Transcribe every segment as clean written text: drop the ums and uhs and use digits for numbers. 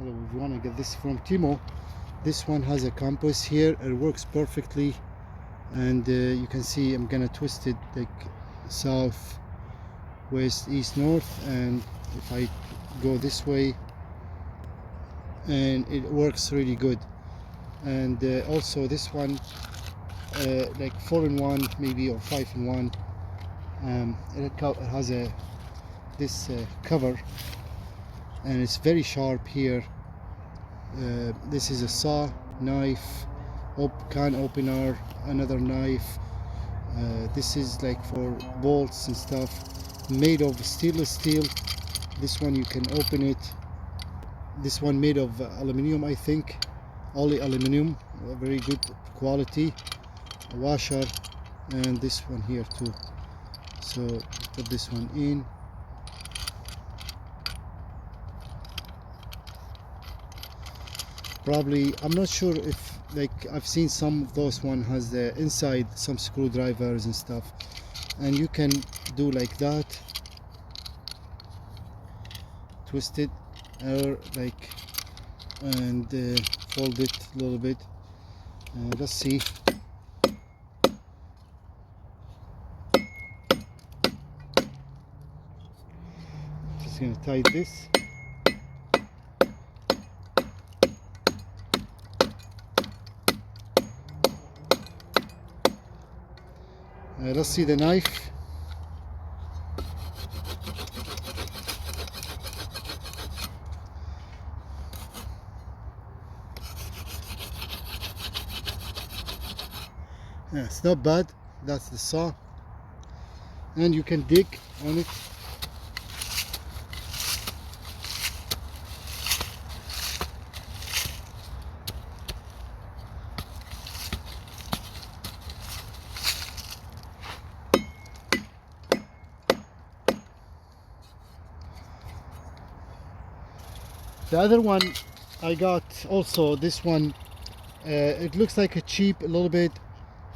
Hello, if you want to get this from Timo, this one has a compass here. It works perfectly, and you can see I'm gonna twist it like south, west, east, north, and if I go this way, and it works really good. And also this one, like 4-in-1 maybe, or 5-in-1. It has this cover, and it's very sharp here. This is a saw, knife, can opener, another knife. This is like for bolts and stuff, made of stainless steel. This one you can open it. This one made of aluminum, I think, only aluminum, very good quality. A washer, and this one here too. So put this one in. Probably, I'm not sure if, like, I've seen some of those one has the inside some screwdrivers and stuff, and you can do like that, twist it, or like, and fold it a little bit. Let's see. Just gonna tie this. Let's see the knife. Yeah, it's not bad. That's the saw, and you can dig on it. The other one I got also, this one, it looks like a cheap a little bit,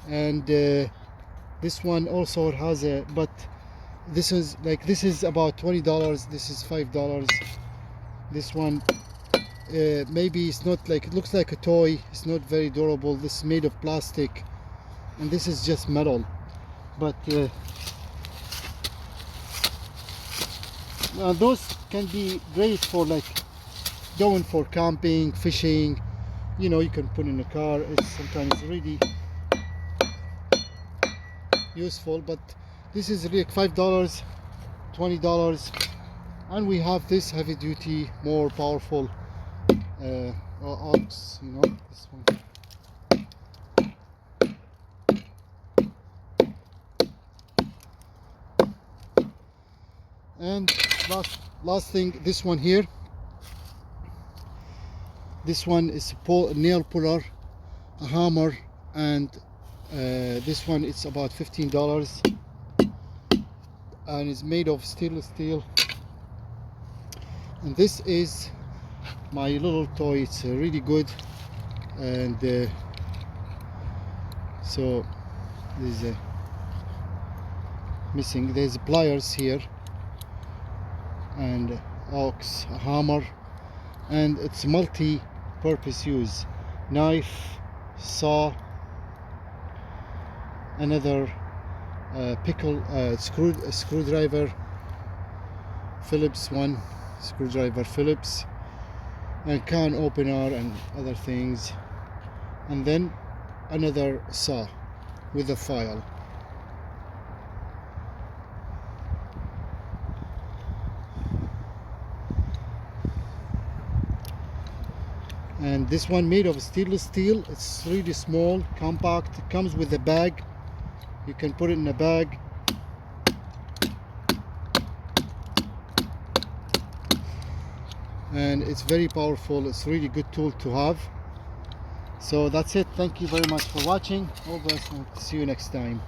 and this one also has a, but this is like, this is about $20, this is $5. This one maybe it's not, like, it looks like a toy, it's not very durable. This is made of plastic, and this is just metal, but those can be great for like going for camping, fishing, you know. You can put in a car. It's sometimes really useful, but this is like $5, $20, and we have this heavy duty, more powerful ox, you know, this one. And last thing, this one here. This one is a nail puller, a hammer, and this one it's about $15, and it's made of stainless steel. And this is my little toy. It's really good, and so there's missing. There's pliers here, and ox, a hammer, and it's multi-purpose use. Knife, saw, another screwdriver, Phillips one, screwdriver Phillips, and can opener and other things, and then another saw with a file. And this one made of stainless steel. It's really small, compact. It comes with a bag. You can put it in a bag. And it's very powerful. It's a really good tool to have. So that's it. Thank you very much for watching. All the best, and see you next time.